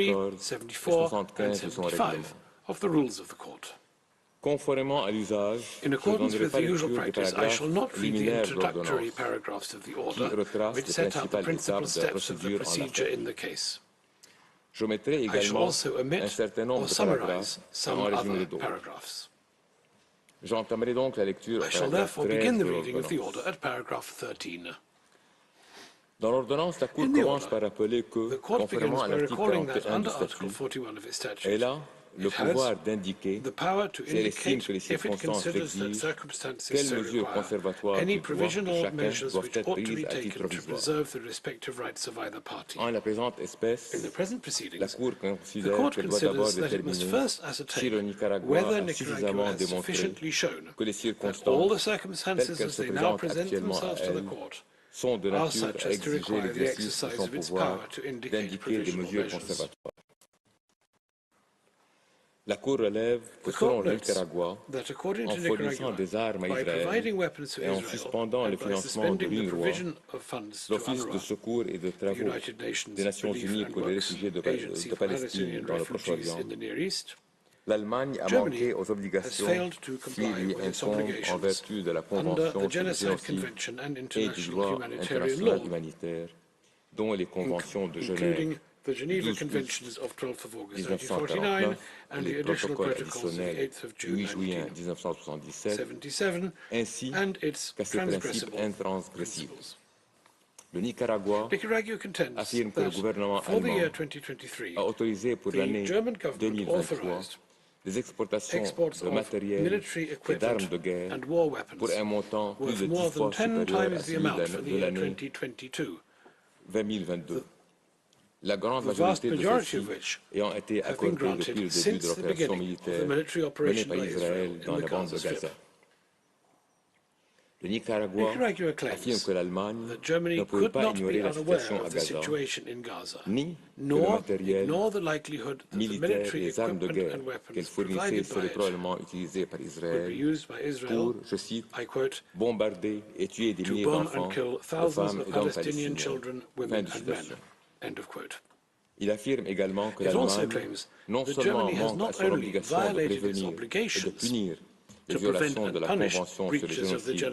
74 and 75 of the Rules of the Court. Conformément à l'usage, In accordance with the usual practice, I shall not read the introductory paragraphs of the order, which set out the principal steps of the procedure in the case. I shall also omit or summarize some other paragraphs. J'entamerai donc la lecture I shall therefore begin the reading of the order at paragraph 13. Dans l'ordonnance, la Cour commence par rappeler que, conformément à l'article 41 du statut, elle a le pouvoir d'indiquer, si elle estime que les circonstances l'exigent, quelles mesures conservatoires du droit de chacun doivent être prises à titre provisoire. En la présente espèce, la Cour considère qu'elle doit d'abord déterminer si le Nicaragua a suffisamment démontré que les circonstances telles qu'elles se présentent actuellement à elle sont de nature à exiger l'exercice de son pouvoir d'indiquer des mesures conservatoires. La Cour relève que selon le Nicaragua, en fournissant des armes à Israël et en suspendant le financement de l'UNRWA, l'Office de secours et de travaux des Nations Unies pour les réfugiés de Palestine dans le Proche-Orient, l'Allemagne a manqué aux obligations qui lui incombent en vertu de la Convention sur le génocide et du droit international humanitaire, dont les conventions de Genève, the Geneva Conventions of 12th of August 1949 and the additional protocols of the 8th of June 1977, and its transgressible principles. Le Nicaragua affirme que le gouvernement allemand a autorisé pour l'année 2023 des exportations de matériel et d'armes de guerre pour un montant plus de 10 fois supérieur à celui de l'année 2022. La grande majorité de ceux-ci ayant été accordés depuis le début de l'opération militaire menée par Israël dans la bande de Gaza. Le Nicaragua affirme que l'Allemagne ne pouvait pas ignorer la situation à Gaza, ni que le matériel militaire et les armes de guerre qu'elle fournissait seraient probablement utilisés par Israël pour, je cite, bombarder et tuer des milliers d'enfants, de femmes et d'hommes palestiniens. Fin de citation. Il affirme également que l'Allemagne non seulement manque à son obligation de prévenir et de punir les violations de la Convention sur le génocide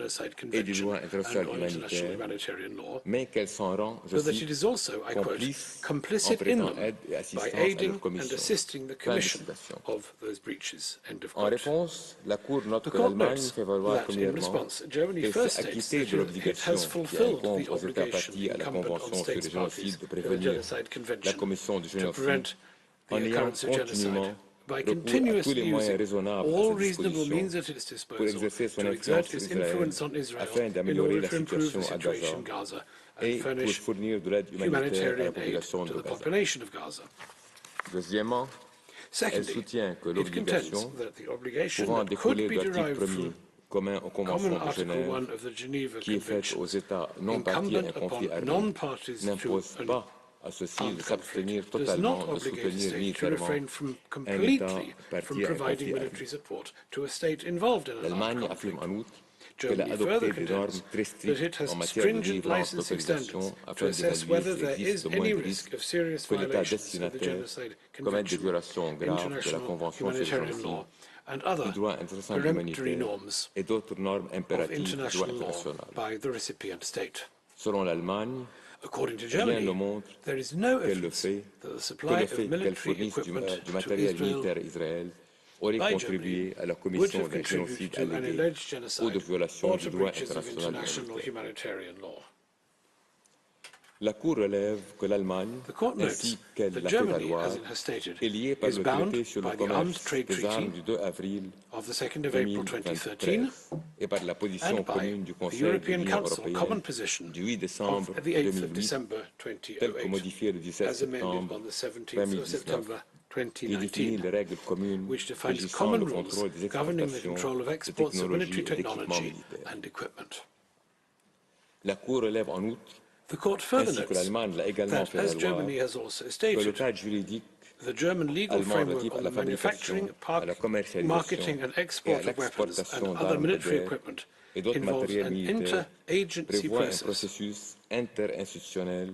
et du droit international humanitaire, mais qu'elle s'en rend, je cite, complice en prêtant aide et assistance à leur commission. Fin de citation. En réponse, la Cour note que l'Allemagne fait valoir premièrement qu'elle s'est acquittée de l'obligation qui incombe aux États partis à la Convention sur le génocide de prévenir la commission du génocide en ayant continuellement recours à tous les moyens raisonnables à sa disposition pour exercer son influence sur Israël afin d'améliorer la situation à Gaza et pour fournir de l'aide humanitaire à la population de Gaza. Deuxièmement, elle soutient que l'obligation pouvant découler de l'article 1er commun aux conventions de Genève, qui est faite aux États non partis à un conflit armé, n'impose pas à ceux-ci de s'abstenir totalement de soutenir militairement un État parti à un conflit armé. L'Allemagne affirme en outre qu'elle a adopté des normes très strictes en matière de délivrance d'autorisation afin d'évaluer s'il existe le moindre risque que l'État destinataire commette des violations graves de la Convention sur le génocide, du droit international humanitaire et d'autres normes impératives du droit international. Selon l'Allemagne, rien ne montre qu'elle le fait, qu'elle fournisse du matériel militaire à Israël aurait contribué à la commission d'un génocide allégué ou de violation du droit international humanitaire. La Cour relève que l'Allemagne, ainsi qu'elle l'a fait valoir, est liée par le traité sur le commerce des armes du 2 avril 2013 et par la position commune du Conseil de l'Union européenne du 8 décembre 2008, telle que modifiée le 17 septembre 2019, qui définit les règles communes régissant le contrôle des exportations de technologies et d'équipements militaires. La Cour relève en outre, ainsi que l'Allemagne l'a également fait valoir, que le cadre juridique allemand relatif à la fabrication, à la commercialisation et à l'exportation d'armes de guerre et d'autres matériels militaires prévoit un processus interinstitutionnel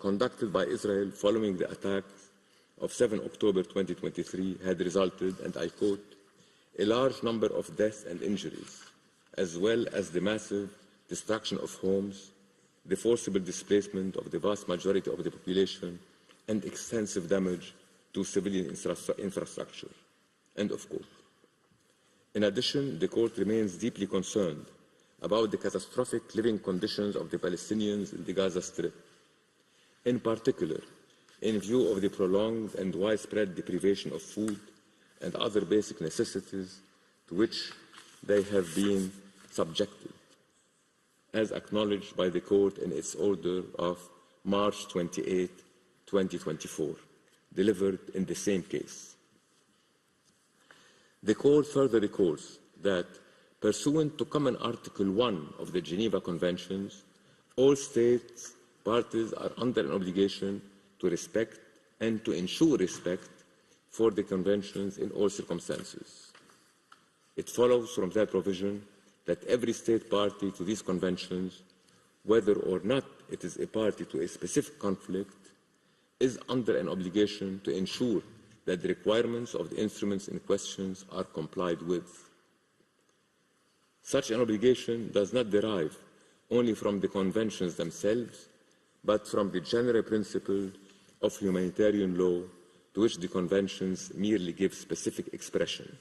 conducted by Israel following the attack of 7 October 2023 had resulted, and I quote, a large number of deaths and injuries, as well as the massive destruction of homes, the forcible displacement of the vast majority of the population, and extensive damage to civilian infrastructure. End of quote. In addition, the court remains deeply concerned about the catastrophic living conditions of the Palestinians in the Gaza Strip, in particular, in view of the prolonged and widespread deprivation of food and other basic necessities to which they have been subjected, as acknowledged by the court in its order of March 28, 2024, delivered in the same case. The court further recalls that, pursuant to Common Article 1 of the Geneva Conventions, all states parties are under an obligation to respect and to ensure respect for the conventions in all circumstances. It follows from that provision that every state party to these conventions, whether or not it is a party to a specific conflict, is under an obligation to ensure that the requirements of the instruments in question are complied with. Such an obligation does not derive only from the conventions themselves, but from the general principle of humanitarian law to which the conventions merely give specific expression.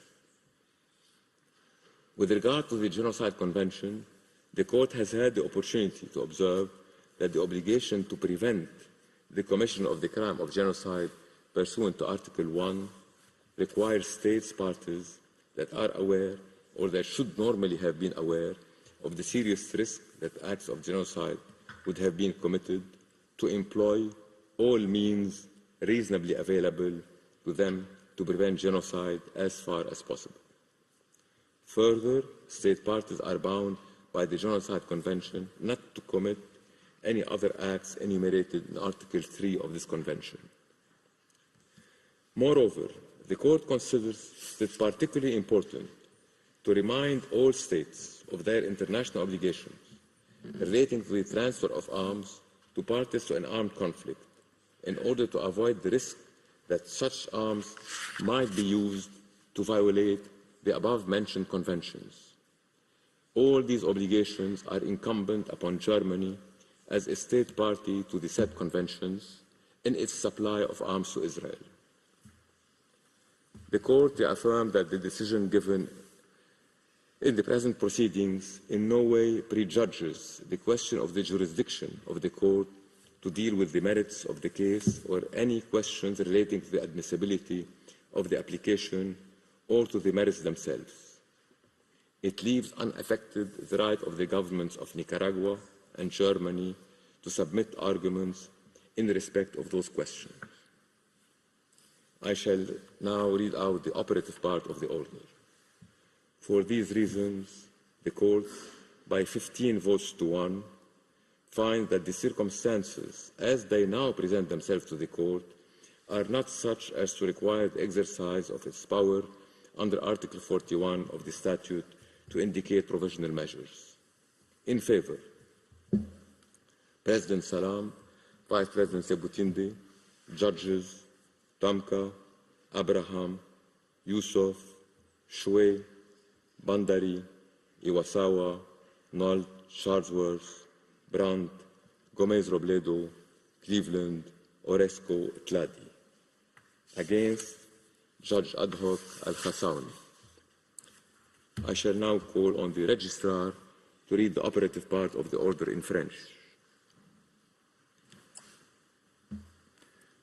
With regard to the Genocide Convention, the Court has had the opportunity to observe that the obligation to prevent the commission of the crime of genocide pursuant to Article 1 requires states parties that are aware or that should normally have been aware of the serious risk that acts of genocide would have been committed to employ all means reasonably available to them to prevent genocide as far as possible. Further, state parties are bound by the Genocide Convention not to commit any other acts enumerated in Article 3 of this convention. Moreover, the Court considers it particularly important to remind all states of their international obligations relating to the transfer of arms to parties to an armed conflict in order to avoid the risk that such arms might be used to violate the above-mentioned conventions. All these obligations are incumbent upon Germany as a state party to the said conventions in its supply of arms to Israel. The Court reaffirmed that the decision given in the present proceedings in no way prejudges the question of the jurisdiction of the Court to deal with the merits of the case or any questions relating to the admissibility of the application or to the merits themselves. It leaves unaffected the right of the governments of Nicaragua and Germany to submit arguments in respect of those questions. I shall now read out the operative part of the order. For these reasons, the Court, by 15 votes to 1, finds that the circumstances, as they now present themselves to the Court, are not such as to require the exercise of its power under Article 41 of the statute to indicate provisional measures. In favor, President Salam, Vice President Sebutinde, Judges Tamka, Abraham, Yusuf, Shwe, Bandari, Iwasawa, Nolt, Charlesworth, Brandt, Gomez Robledo, Cleveland, Oresco, Tladi. Against, Judge Ad hoc Al-Khassawi. I shall now call on the Registrar to read the operative part of the order in French.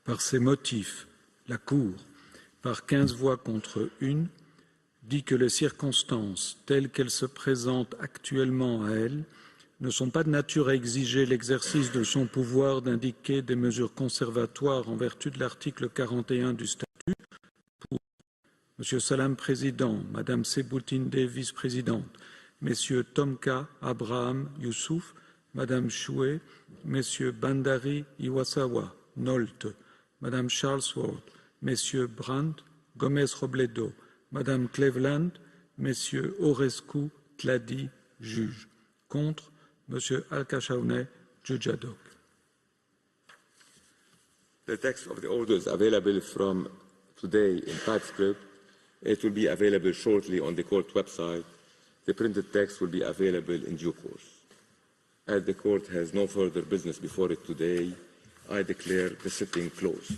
Par ces motifs, la Cour, par 15 voix contre 1, dit que les circonstances telles qu'elles se présentent actuellement à elle ne sont pas de nature à exiger l'exercice de son pouvoir d'indiquer des mesures conservatoires en vertu de l'article 41 du statut pour M. Salam, président, Mme Sebutinde, vice-présidente, M. Tomka, Abraham, Youssouf, Mme Choué, M. Bandari, Iwasawa, Nolt, Mme Charlesworth, M. Brandt, Gomez Robledo, Mme Cleveland, M. Orescu, Tladi, juge. Contre, M. Al-Khassaoui, juge ad hoc. The text of the order is available from today in TypeScript. It will be available shortly on the court website. The printed text will be available in due course. As the court has no further business before it today, I declare the sitting closed.